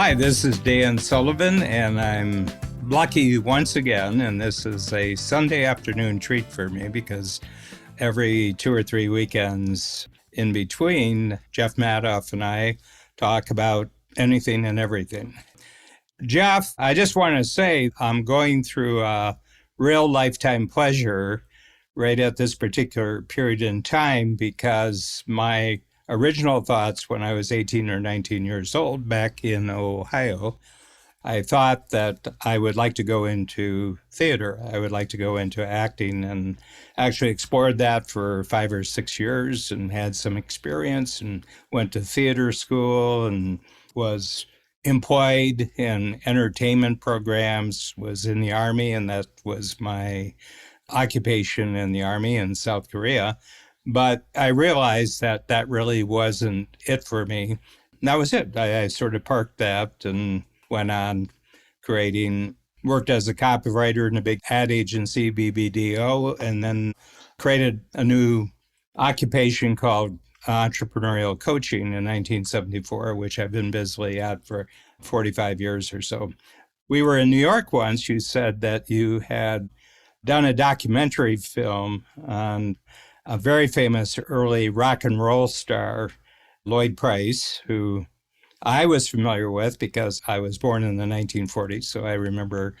Hi, this is Dan Sullivan, and I'm lucky once again, and this is a Sunday afternoon treat for me because every 2 or 3 weekends in between, Jeff Madoff and I talk about anything and everything. Jeff, I just want to say I'm going through a real lifetime pleasure right at this particular period in time because my original thoughts when I was 18 or 19 years old back in Ohio, I thought that I would like to go into theater. I would like to go into acting and actually explored that for 5 or 6 years and had some experience and went to theater school and was employed in entertainment programs, was in the Army, and that was my occupation in the Army in South Korea. But I realized that that really wasn't it for me. And that was it. I sort of parked that and went on worked as a copywriter in a big ad agency, BBDO, and then created a new occupation called entrepreneurial coaching in 1974, which I've been busily at for 45 years or so. We were in New York once. You said that you had done a documentary film on a very famous early rock and roll star, Lloyd Price, who I was familiar with because I was born in the 1940s. So I remember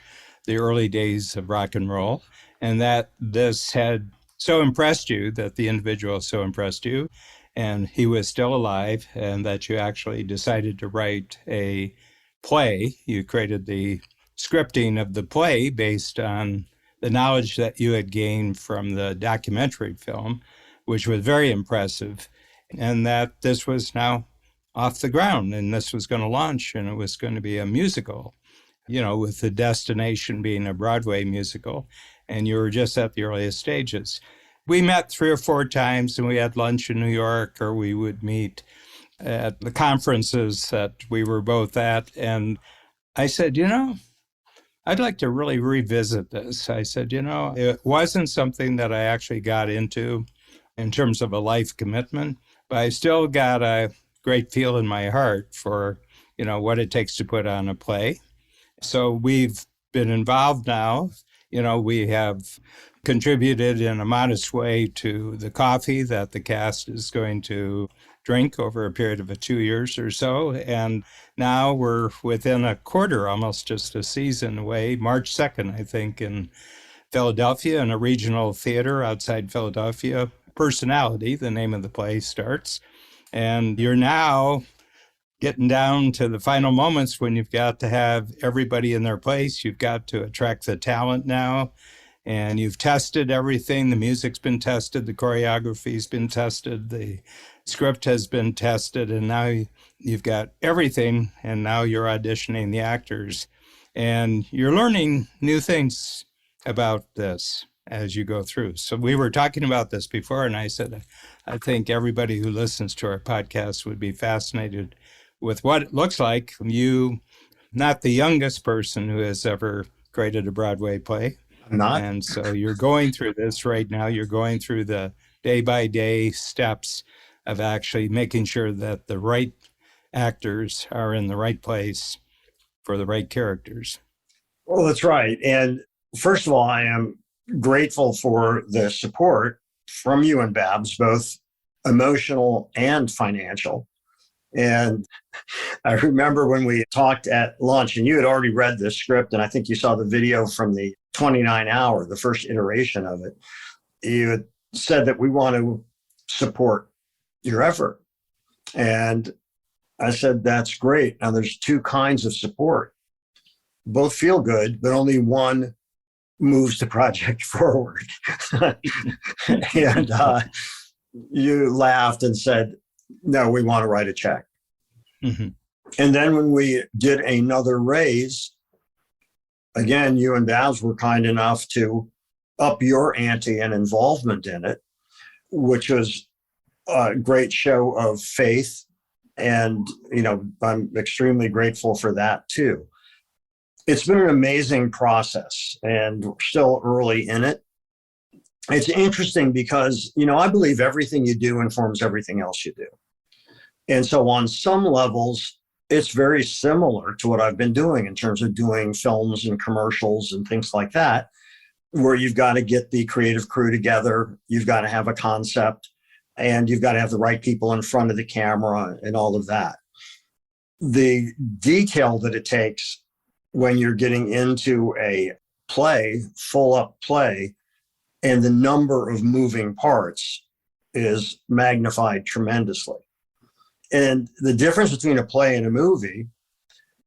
the early days of rock and roll, and that this had so impressed you, that the individual so impressed you, and he was still alive, and that you actually decided to write a play. You created the scripting of the play based on the knowledge that you had gained from the documentary film, which was very impressive, and that this was now off the ground and this was going to launch and it was going to be a musical, with the destination being a Broadway musical. And you were just at the earliest stages. We met 3 or 4 times and we had lunch in New York, or we would meet at the conferences that we were both at. And I said, I'd like to really revisit this. I said, it wasn't something that I actually got into in terms of a life commitment, but I still got a great feel in my heart for, what it takes to put on a play. So we've been involved now. We have contributed in a modest way to the coffee that the cast is going to drink over a period of 2 years or so. And now we're within a quarter, almost just a season away, March 2nd, I think, in Philadelphia, in a regional theater outside Philadelphia. Personality, the name of the play, starts. And you're now getting down to the final moments when you've got to have everybody in their place. You've got to attract the talent now. And you've tested everything. The music's been tested. The choreography's been tested. The script has been tested. And now you've got everything. And now you're auditioning the actors. And you're learning new things about this as you go through. So we were talking about this before, and I said, I think everybody who listens to our podcast would be fascinated with what it looks like. You, not the youngest person who has ever created a Broadway play. I'm not. And so you're going through this right now. You're going through the day-by-day steps of actually making sure that the right actors are in the right place for the right characters. Well, that's right. And first of all, I am grateful for the support from you and Babs, both emotional and financial. And I remember when we talked at lunch and you had already read the script, and I think you saw the video from the 29-hour, the first iteration of it. You had said that we want to support your effort. And I said, that's great. Now there's 2 kinds of support. Both feel good, but only one moves the project forward. And you laughed and said, no, we want to write a check. Mm-hmm. And then when we did another raise, again, you and Babs were kind enough to up your ante and involvement in it, which was a great show of faith. And, I'm extremely grateful for that too. It's been an amazing process and we're still early in it. It's interesting because, I believe everything you do informs everything else you do. And so on some levels, it's very similar to what I've been doing in terms of doing films and commercials and things like that, where you've got to get the creative crew together, you've got to have a concept, and you've got to have the right people in front of the camera and all of that. The detail that it takes when you're getting into a play, full up play, and the number of moving parts is magnified tremendously. And the difference between a play and a movie,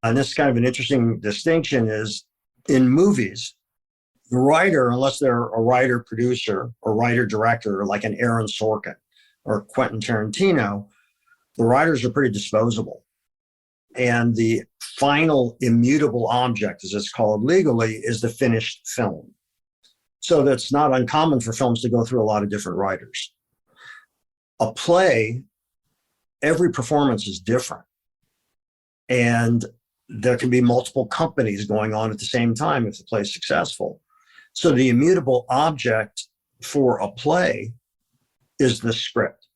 and this is kind of an interesting distinction, is in movies, the writer, unless they're a writer producer or writer director, like an Aaron Sorkin or Quentin Tarantino, the writers are pretty disposable. And the final immutable object, as it's called legally, is the finished film. So that's not uncommon for films to go through a lot of different writers. A play, every performance is different. And there can be multiple companies going on at the same time if the play is successful. So the immutable object for a play is the script.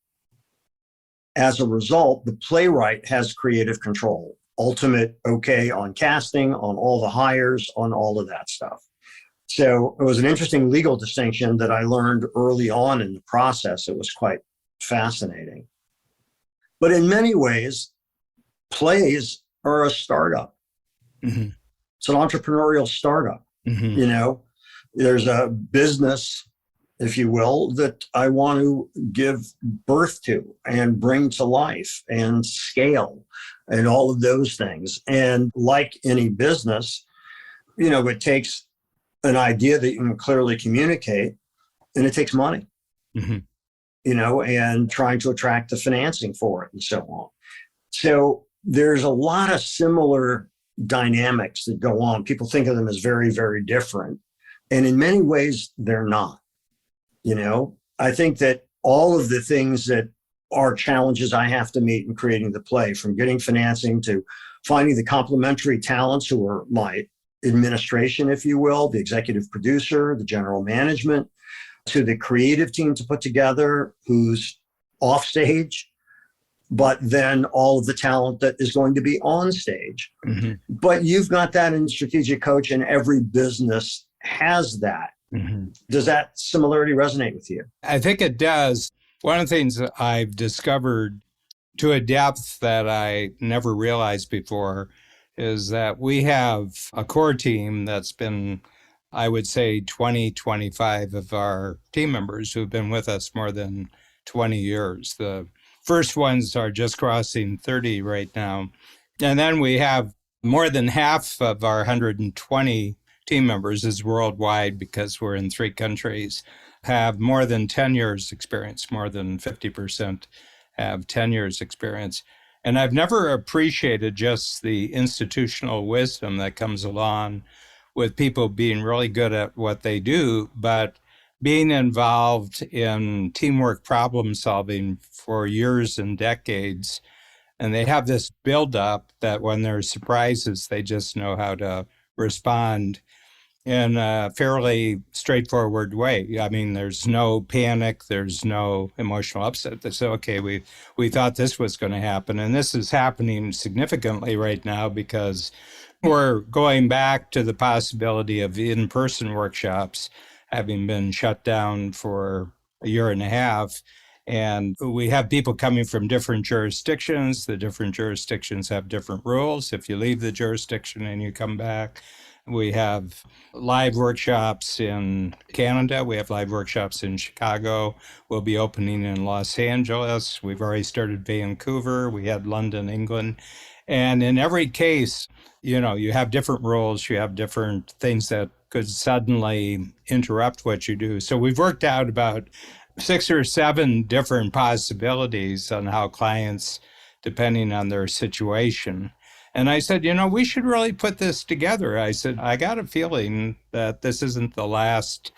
As a result, the playwright has creative control, ultimate okay on casting, on all the hires, on all of that stuff. So it was an interesting legal distinction that I learned early on in the process. It was quite fascinating. But in many ways, plays are a startup. Mm-hmm. It's an entrepreneurial startup. Mm-hmm. You know, there's a business, if you will, that I want to give birth to and bring to life and scale and all of those things. And like any business, you know, it takes an idea that you can clearly communicate, and it takes money, mm-hmm. you know, and trying to attract the financing for it and so on. So there's a lot of similar dynamics that go on. People think of them as very, very different. And in many ways, they're not. You know, I think that all of the things that are challenges I have to meet in creating the play, from getting financing to finding the complementary talents who are my administration, if you will, the executive producer, the general management, to the creative team to put together who's off stage, but then all of the talent that is going to be on stage. Mm-hmm. But you've got that in Strategic Coach, and every business has that. Mm-hmm. Does that similarity resonate with you? I think it does. One of the things that I've discovered to a depth that I never realized before is that we have a core team that's been, I would say, 25 of our team members who've been with us more than 20 years. The first ones are just crossing 30 right now. And then we have more than half of our 120 team members is worldwide, because we're in 3 countries, have more than 10 years experience. More than 50% have 10 years experience. And I've never appreciated just the institutional wisdom that comes along with people being really good at what they do, but being involved in teamwork problem solving for years and decades. And they have this buildup that when there's surprises, they just know how to respond in a fairly straightforward way. I mean, there's no panic, there's no emotional upset. They say, okay, we thought this was going to happen. And this is happening significantly right now because we're going back to the possibility of in-person workshops having been shut down for a year and a half. And we have people coming from different jurisdictions. The different jurisdictions have different rules. If you leave the jurisdiction and you come back, we have live workshops in Canada. We have live workshops in Chicago. We'll be opening in Los Angeles. We've already started Vancouver. We had London, England. And in every case, you know, you have different rules. You have different things that could suddenly interrupt what you do. So we've worked out about 6 or 7 different possibilities on how clients, depending on their situation. And I said, you know, we should really put this together. I said, I got a feeling that this isn't the last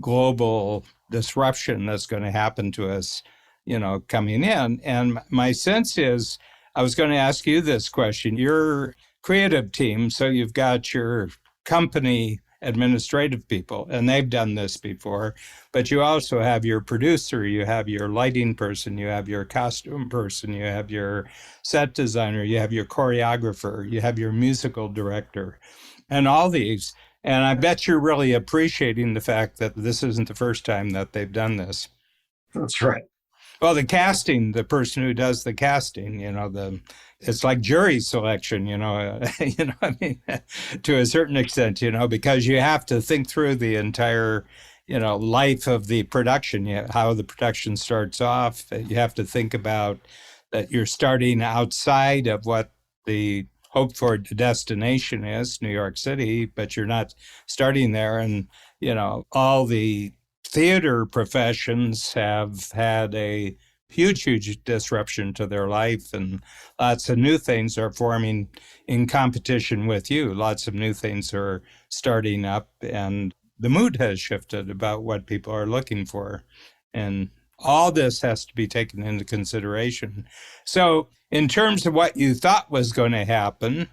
global disruption that's going to happen to us, you know, coming in. And my sense is, I was going to ask you this question. Your creative team, so you've got your company administrative people, and they've done this before. But you also have your producer, you have your lighting person, you have your costume person, you have your set designer, you have your choreographer, you have your musical director, and all these. And I bet you're really appreciating the fact that this isn't the first time that they've done this. That's right. Well, the casting, the person who does the casting, it's like jury selection, I mean, to a certain extent, because you have to think through the entire, life of the production, how the production starts off. You have to think about that you're starting outside of what the hoped for destination is, New York City, but you're not starting there. And, all the theater professions have had a huge disruption to their life, and lots of new things are forming in competition with you. Lots of new things are starting up, and the mood has shifted about what people are looking for. And all this has to be taken into consideration. So in terms of what you thought was going to happen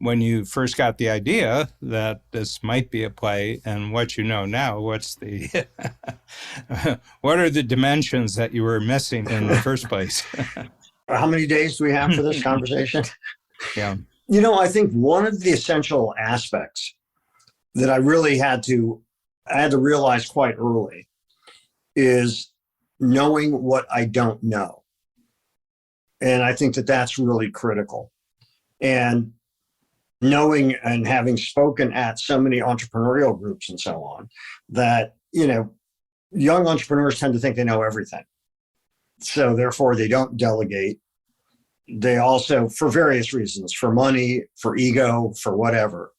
when you first got the idea that this might be a play, and what you know now, what's the what are the dimensions that you were missing in the first place? How many days do we have for this conversation? Yeah. I think one of the essential aspects that I had to realize quite early is knowing what I don't know. And I think that that's really critical. And knowing and having spoken at so many entrepreneurial groups and so on, that, young entrepreneurs tend to think they know everything. So therefore they don't delegate. They also, for various reasons, for money, for ego, for whatever.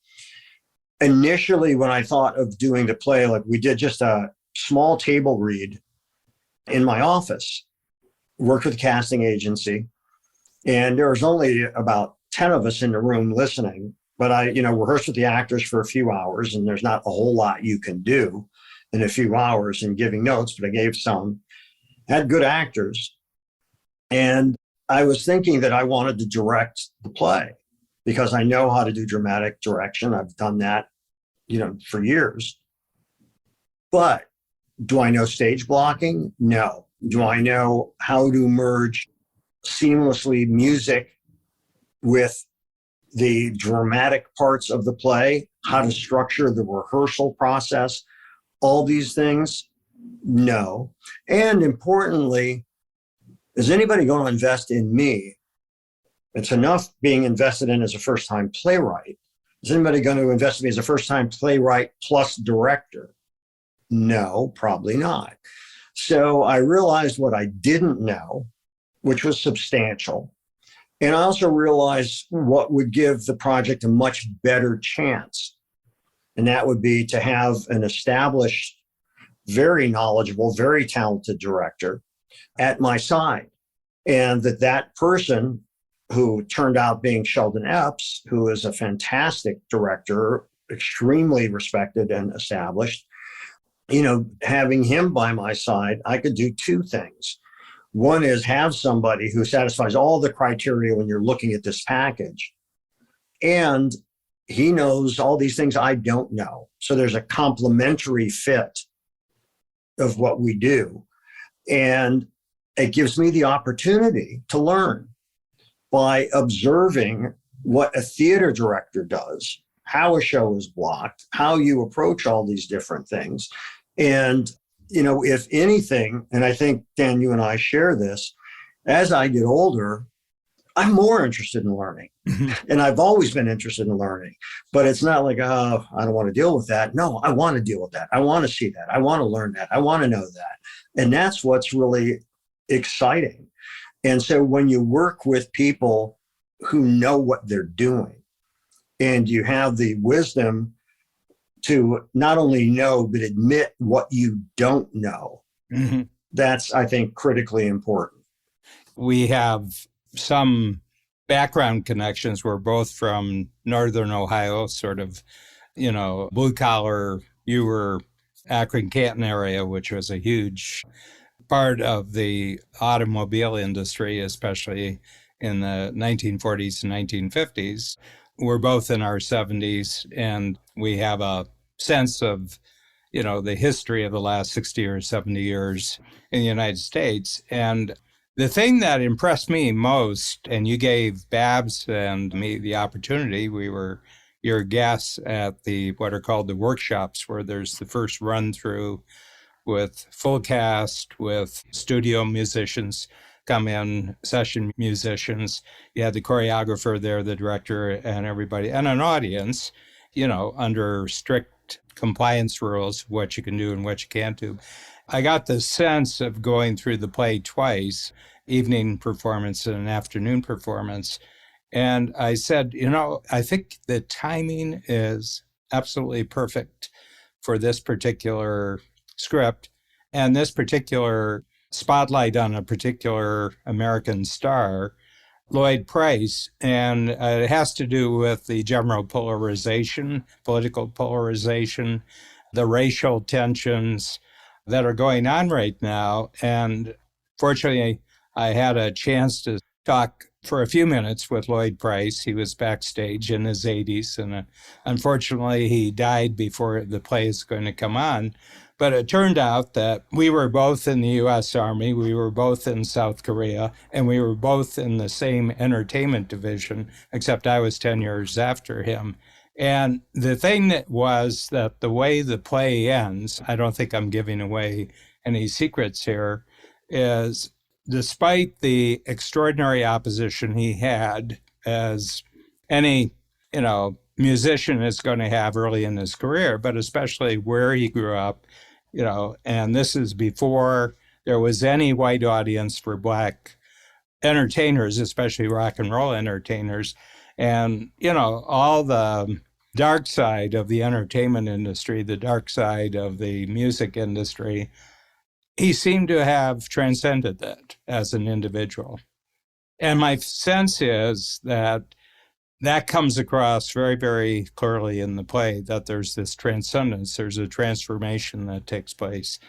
Initially, when I thought of doing the play, like we did just a small table read in my office, worked with a casting agency, and there was only about 10 of us in the room listening, but I, rehearsed with the actors for a few hours, and there's not a whole lot you can do in a few hours in giving notes, but I gave some, had good actors. And I was thinking that I wanted to direct the play because I know how to do dramatic direction. I've done that, for years. But do I know stage blocking? No. Do I know how to merge seamlessly music with the dramatic parts of the play, how to structure the rehearsal process, all these things? No. And importantly, is anybody going to invest in me? It's enough being invested in as a first-time playwright. Is anybody going to invest in me as a first-time playwright plus director? No, probably not. So I realized what I didn't know, which was substantial. And I also realized what would give the project a much better chance. And that would be to have an established, very knowledgeable, very talented director at my side. And that person, who turned out being Sheldon Epps, who is a fantastic director, extremely respected and established, having him by my side, I could do two things. One is have somebody who satisfies all the criteria when you're looking at this package. And he knows all these things I don't know. So there's a complementary fit of what we do. And it gives me the opportunity to learn by observing what a theater director does, how a show is blocked, how you approach all these different things. And if anything, and I think, Dan, you and I share this, as I get older, I'm more interested in learning. And I've always been interested in learning. But it's not like, oh, I don't want to deal with that. No, I want to deal with that. I want to see that. I want to learn that. I want to know that. And that's what's really exciting. And so when you work with people who know what they're doing, and you have the wisdom to not only know, but admit what you don't know. Mm-hmm. That's, I think, critically important. We have some background connections. We're both from Northern Ohio, sort of, blue collar. You were Akron, Canton area, which was a huge part of the automobile industry, especially in the 1940s and 1950s. We're both in our 70s, and we have a sense of, the history of the last 60 or 70 years in the United States. And the thing that impressed me most, and you gave Babs and me the opportunity, we were your guests at what are called the workshops, where there's the first run through with full cast, with studio musicians come in, session musicians. You had the choreographer there, the director, and everybody, and an audience, under strict compliance rules, what you can do and what you can't do. I got the sense of going through the play twice, evening performance and an afternoon performance. And I said, I think the timing is absolutely perfect for this particular script and this particular spotlight on a particular American star, Lloyd Price. And it has to do with the general polarization, political polarization, the racial tensions that are going on right now. And fortunately, I had a chance to talk for a few minutes with Lloyd Price. He was backstage in his 80s, and unfortunately, he died before the play is going to come on. But it turned out that we were both in the U.S. Army, we were both in South Korea, and we were both in the same entertainment division, except I was 10 years after him. And the thing that was that the way the play ends, I don't think I'm giving away any secrets here, is despite the extraordinary opposition he had, as any, musician is going to have early in his career, but especially where he grew up, and this is before there was any white audience for Black entertainers, especially rock and roll entertainers. And, all the dark side of the entertainment industry, the dark side of the music industry, he seemed to have transcended that as an individual. And my sense is that comes across very, very clearly in the play, that there's this transcendence, there's a transformation that takes place.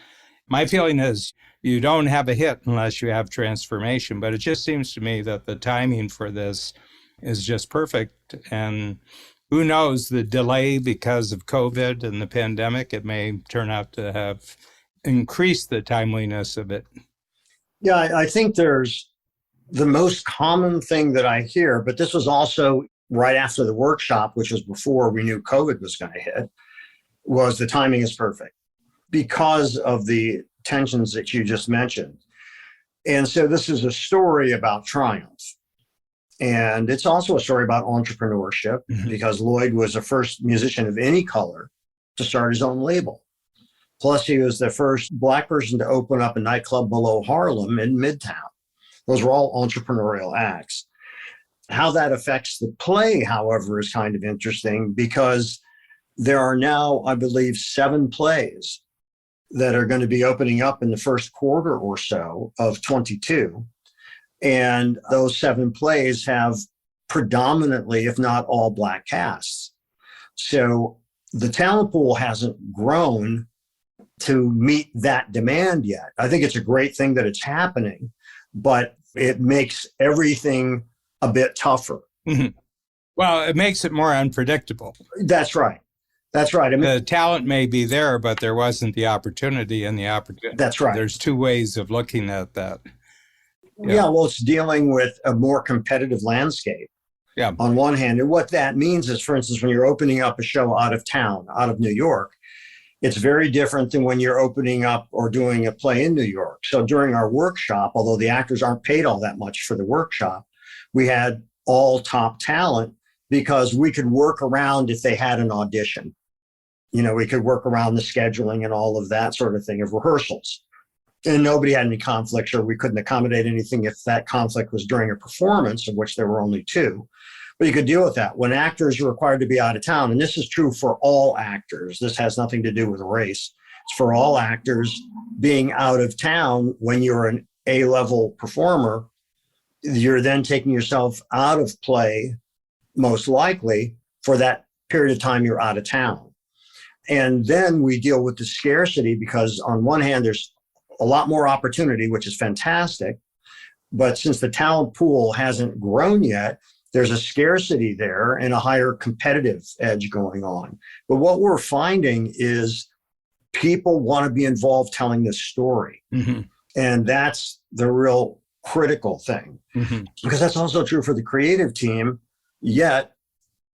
My feeling is you don't have a hit unless you have transformation, but it just seems to me that the timing for this is just perfect. And who knows, the delay because of COVID and the pandemic, it may turn out to have increased the timeliness of it. Yeah, I think there's the most common thing that I hear, but this was also right after the workshop, which was before we knew COVID was going to hit, was the timing is perfect because of the tensions that you just mentioned. And so this is a story about triumph. And it's also a story about entrepreneurship, because Lloyd was the first musician of any color to start his own label. Plus, he was the first Black person to open up a nightclub below Harlem in Midtown. Those were all entrepreneurial acts. How that affects the play, however, is kind of interesting, because there are now, I believe, 7 plays that are going to be opening up in the first quarter or so of 22. And those 7 plays have predominantly, if not all, Black casts. So the talent pool hasn't grown to meet that demand yet. I think it's a great thing that it's happening, but it makes everything a bit tougher. Mm-hmm. Well, it makes it more unpredictable. That's right. That's right. I mean, the talent may be there, but there wasn't the opportunity, and the opportunity. That's right. There's 2 ways of looking at that. Yeah, well, it's dealing with a more competitive landscape. Yeah. On one hand, and what that means is, for instance, when you're opening up a show out of town, out of New York, it's very different than when you're opening up or doing a play in New York. So during our workshop, although the actors aren't paid all that much for the workshop, we had all top talent because we could work around if they had an audition. We could work around the scheduling and all of that sort of thing of rehearsals. And nobody had any conflicts, or we couldn't accommodate anything if that conflict was during a performance, of which there were only 2. But you could deal with that. When actors are required to be out of town, and this is true for all actors, this has nothing to do with race. It's for all actors being out of town. When you're an A-level performer, you're then taking yourself out of play, most likely, for that period of time you're out of town. And then we deal with the scarcity, because on one hand, there's a lot more opportunity, which is fantastic. But since the talent pool hasn't grown yet, there's a scarcity there and a higher competitive edge going on. But what we're finding is people want to be involved telling this story. Mm-hmm. And that's the real critical thing, Mm-hmm. because that's also true for the creative team, yet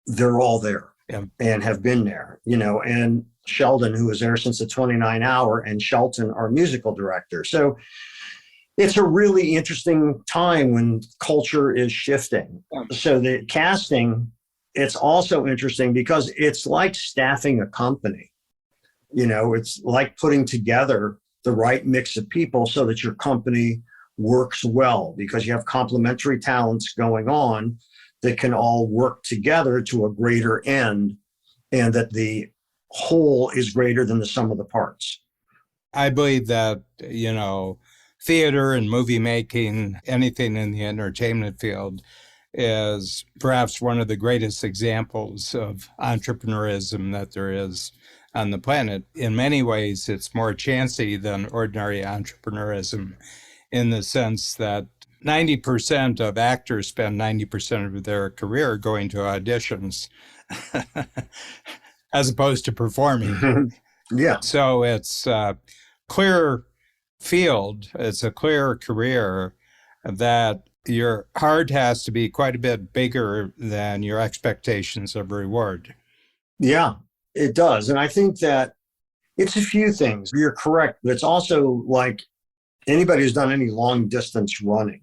they're all there. Yeah. And have been there, and Sheldon, who was there since the 29 hour, and Shelton, our musical director. So it's a really interesting time when culture is shifting. So the casting, it's also interesting because it's like staffing a company. It's like putting together the right mix of people so that your company works well, because you have complementary talents going on that can all work together to a greater end, and that the whole is greater than the sum of the parts. I believe that, theater and movie making, anything in the entertainment field, is perhaps one of the greatest examples of entrepreneurism that there is on the planet. In many ways, it's more chancy than ordinary entrepreneurism, in the sense that 90% of actors spend 90% of their career going to auditions as opposed to performing. Yeah. So it's a clear field, it's a clear career, that your heart has to be quite a bit bigger than your expectations of reward. Yeah, it does. And I think that it's a few things. You're correct, but it's also like anybody who's done any long distance running.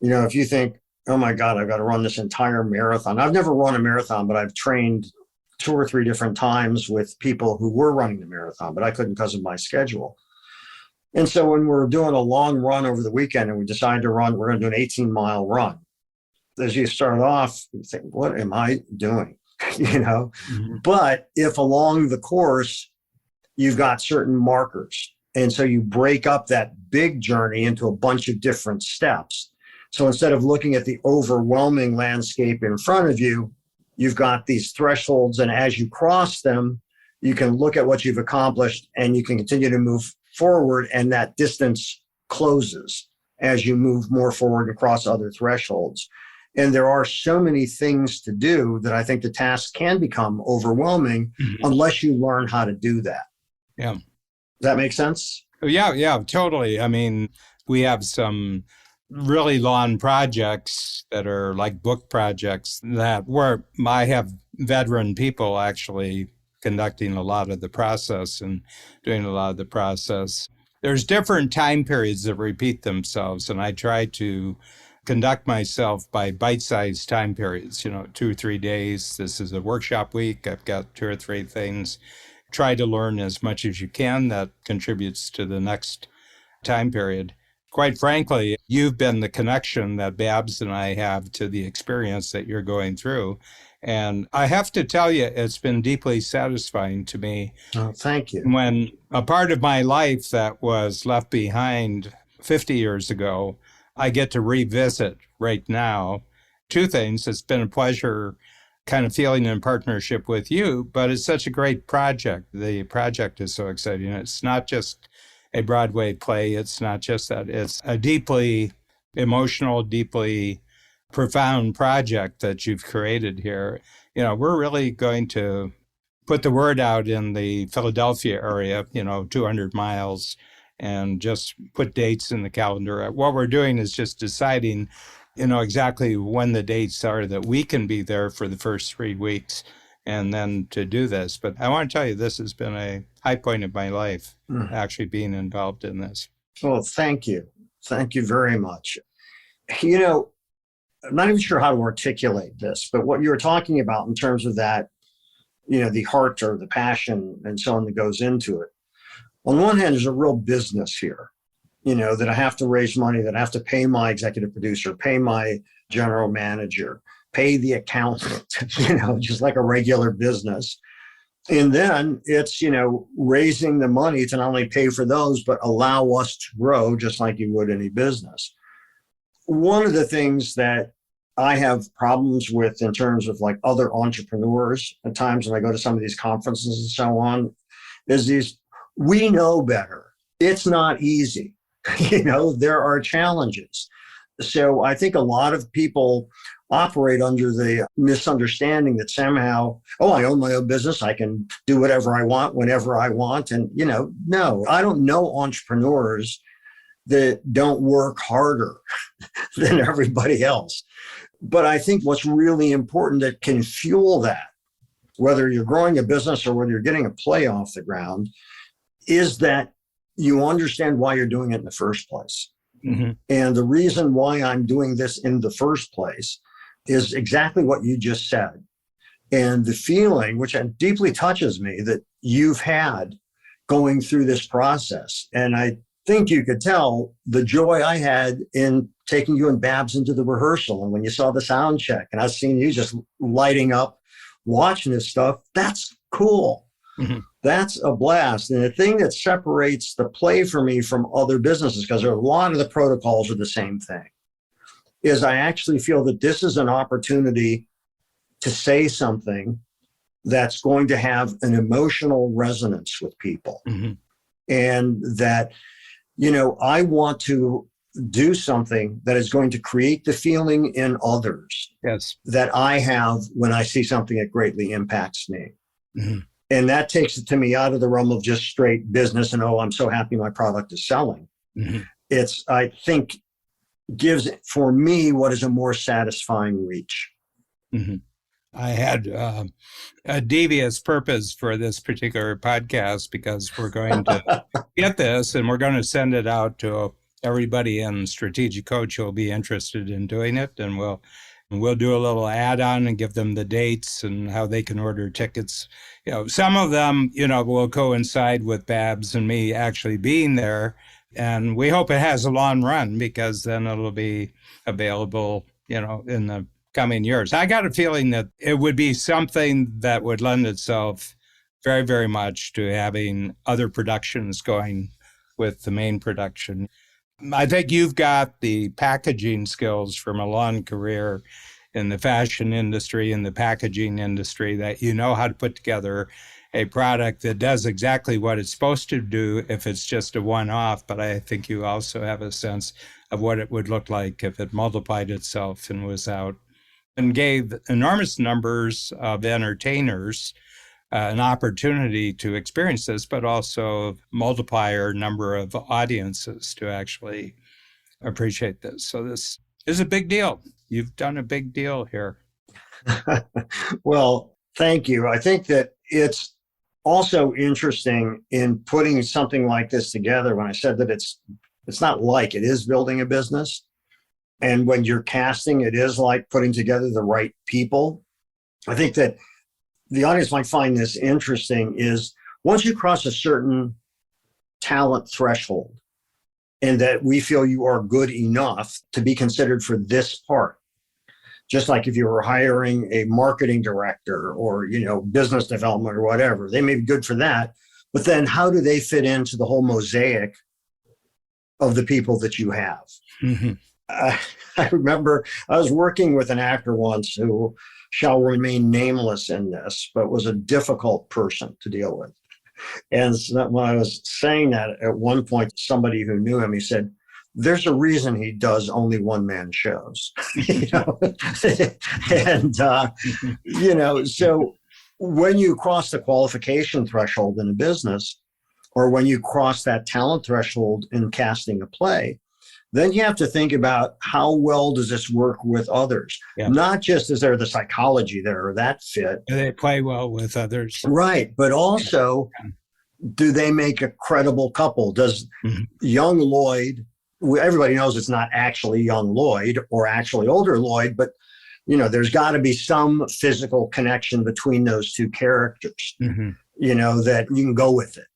If you think, oh my God, I've got to run this entire marathon. I've never run a marathon, but I've trained 2 or 3 different times with people who were running the marathon, but I couldn't because of my schedule. And so when we're doing a long run over the weekend and we decide to run, we're going to do an 18-mile run. As you start off, you think, what am I doing? Mm-hmm. But if along the course, you've got certain markers, and so you break up that big journey into a bunch of different steps. So instead of looking at the overwhelming landscape in front of you, you've got these thresholds, and as you cross them, you can look at what you've accomplished and you can continue to move forward, and that distance closes as you move more forward across other thresholds. And there are so many things to do that I think the task can become overwhelming unless you learn how to do that. Yeah. Does that make sense? Yeah, totally. I mean, we have some really long projects that are like book projects where I have veteran people actually conducting a lot of the process and doing a lot of the process. There's different time periods that repeat themselves, and I try to conduct myself by bite-sized time periods, 2 or 3 days. This is a workshop week. I've got 2 or 3 things. Try to learn as much as you can that contributes to the next time period. Quite frankly, you've been the connection that Babs and I have to the experience that you're going through. And I have to tell you, it's been deeply satisfying to me. Oh, thank you. When a part of my life that was left behind 50 years ago, I get to revisit right now. 2 things. It's been a pleasure kind of feeling in partnership with you, but it's such a great project. The project is so exciting. It's not just a Broadway play. It's not just that. It's a deeply emotional, deeply profound project that you've created here. We're really going to put the word out in the Philadelphia area, 200 miles, and just put dates in the calendar. What we're doing is just deciding, exactly when the dates are that we can be there for the first 3 weeks and then to do this. But I want to tell you, this has been a high point of my life, actually being involved in this. Well, thank you. Thank you very much. I'm not even sure how to articulate this, but what you were talking about in terms of that, the heart or the passion and so on that goes into it. On one hand, there's a real business here, that I have to raise money, that I have to pay my executive producer, pay my general manager, pay the accountant, just like a regular business. And then it's, raising the money to not only pay for those, but allow us to grow just like you would any business. One of the things that I have problems with in terms of like other entrepreneurs at times when I go to some of these conferences and so on is we know better. It's not easy. There are challenges. So I think a lot of people operate under the misunderstanding that somehow, oh, I own my own business. I can do whatever I want, whenever I want. And, no, I don't know entrepreneurs that don't work harder than everybody else. But I think what's really important that can fuel that, whether you're growing a business or whether you're getting a play off the ground, is that you understand why you're doing it in the first place. Mm-hmm. And the reason why I'm doing this in the first place is exactly what you just said. And the feeling, which deeply touches me, that you've had going through this process. And I think you could tell the joy I had in taking you and Babs into the rehearsal. And when you saw the sound check and I was seeing you just lighting up, watching this stuff, that's cool. Mm-hmm. That's a blast. And the thing that separates the play for me from other businesses, because a lot of the protocols are the same thing, is I actually feel that this is an opportunity to say something that's going to have an emotional resonance with people. Mm-hmm. And that, I want to do something that is going to create the feeling in others that I have when I see something that greatly impacts me. Mm-hmm. And that takes it to me out of the realm of just straight business and, oh, I'm so happy my product is selling. Mm-hmm. It's, I think, gives for me what is a more satisfying reach. Mm-hmm. I had a devious purpose for this particular podcast because we're going to get this and we're going to send it out to everybody in Strategic Coach who will be interested in doing it. And we'll do a little add-on and give them the dates and how they can order tickets. Some of them, will coincide with Babs and me actually being there. And we hope it has a long run because then it'll be available, in the coming years. I got a feeling that it would be something that would lend itself very, very much to having other productions going with the main production. I think you've got the packaging skills from a long career in the fashion industry and the packaging industry that you know how to put together a product that does exactly what it's supposed to do if it's just a one-off. But I think you also have a sense of what it would look like if it multiplied itself and was out and gave enormous numbers of entertainers an opportunity to experience this, but also multiplier number of audiences to actually appreciate this. So this is a big deal. You've done a big deal here. Well, thank you. I think that it's also interesting in putting something like this together. When I said that it's not like it is building a business. And when you're casting, it is like putting together the right people. I think that the audience might find this interesting is once you cross a certain talent threshold and that we feel you are good enough to be considered for this part, just like if you were hiring a marketing director or, business development or whatever, they may be good for that. But then how do they fit into the whole mosaic of the people that you have? Mm-hmm. I remember I was working with an actor once who shall remain nameless in this, but was a difficult person to deal with. And so when I was saying that at one point, somebody who knew him, he said, there's a reason he does only one-man shows. And, so when you cross the qualification threshold in a business, or when you cross that talent threshold in casting a play, then you have to think about how well does this work with others? Yeah. Not just is there the psychology there or that fit. Do they play well with others? Right. But also, do they make a credible couple? Does young Lloyd, everybody knows it's not actually young Lloyd or actually older Lloyd, but there's got to be some physical connection between those two characters, that you can go with it.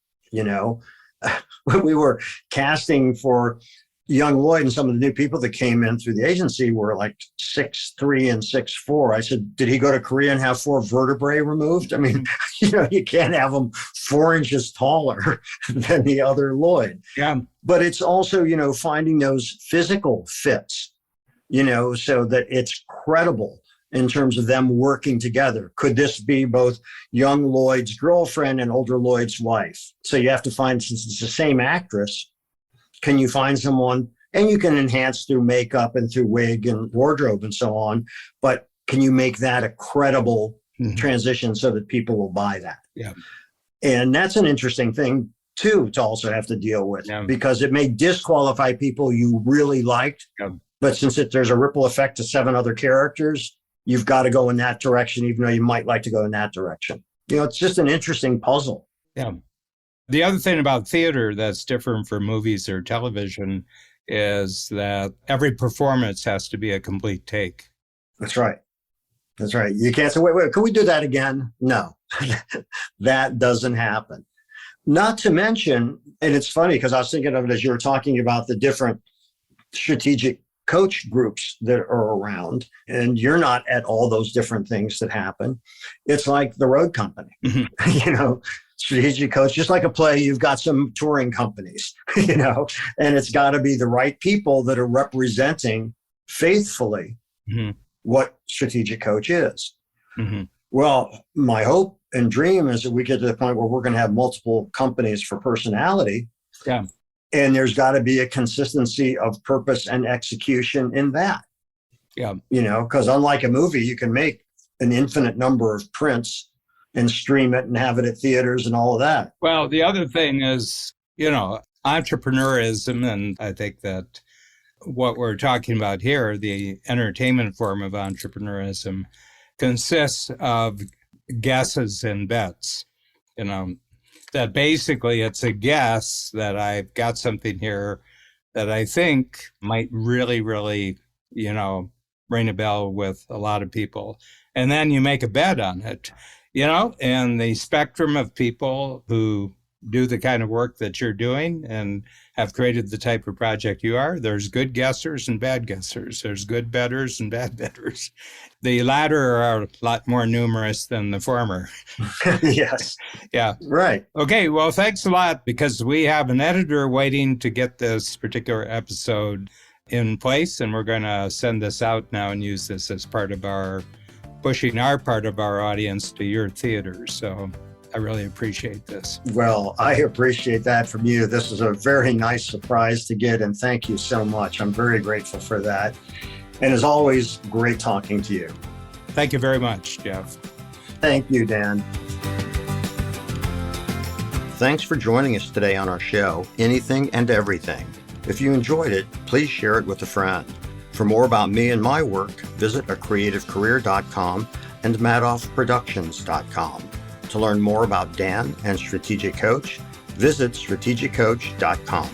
When we were casting for young Lloyd and some of the new people that came in through the agency were like 6'3" and 6'4". I said, did he go to Korea and have 4 vertebrae removed? I mean, you can't have him 4 inches taller than the other Lloyd. Yeah. But it's also, finding those physical fits, so that it's credible in terms of them working together. Could this be both young Lloyd's girlfriend and older Lloyd's wife? So you have to find, since it's the same actress, can you find someone And you can enhance through makeup and through wig and wardrobe and so on. But can you make that a credible transition so that people will buy that? Yeah. And that's an interesting thing too, to also have to deal with, because it may disqualify people you really liked. Yeah. But since there's a ripple effect to 7 other characters, you've got to go in that direction, even though you might like to go in that direction. It's just an interesting puzzle. Yeah. The other thing about theater that's different from movies or television is that every performance has to be a complete take. That's right. That's right. You can't say, wait, can we do that again? No, that doesn't happen. Not to mention, and it's funny because I was thinking of it as you were talking about the different strategic coach groups that are around, and you're not at all those different things that happen. It's like the road company, strategic coach, just like a play, you've got some touring companies, and it's got to be the right people that are representing faithfully what strategic coach is. Well, my hope and dream is that we get to the point where we're going to have multiple companies for personality. Yeah. And there's got to be a consistency of purpose and execution in that. Yeah. Because unlike a movie, you can make an infinite number of prints and stream it and have it at theaters and all of that. Well, the other thing is, entrepreneurism. And I think that what we're talking about here, the entertainment form of entrepreneurism, consists of guesses and bets, that basically it's a guess that I've got something here that I think might really, really, ring a bell with a lot of people. And then you make a bet on it, and the spectrum of people who do the kind of work that you're doing and have created the type of project you are, there's good guessers and bad guessers. There's good bettors and bad bettors. The latter are a lot more numerous than the former. Yes. Yeah. Right. Okay. Well, thanks a lot, because we have an editor waiting to get this particular episode in place, and we're going to send this out now and use this as part of pushing our part of our audience to your theater. So I really appreciate this. Well, I appreciate that from you. This is a very nice surprise to get, and thank you so much. I'm very grateful for that. And as always, great talking to you. Thank you very much, Jeff. Thank you, Dan. Thanks for joining us today on our show, Anything and Everything. If you enjoyed it, please share it with a friend. For more about me and my work, visit acreativecareer.com and madoffproductions.com. To learn more about Dan and Strategic Coach, visit strategiccoach.com.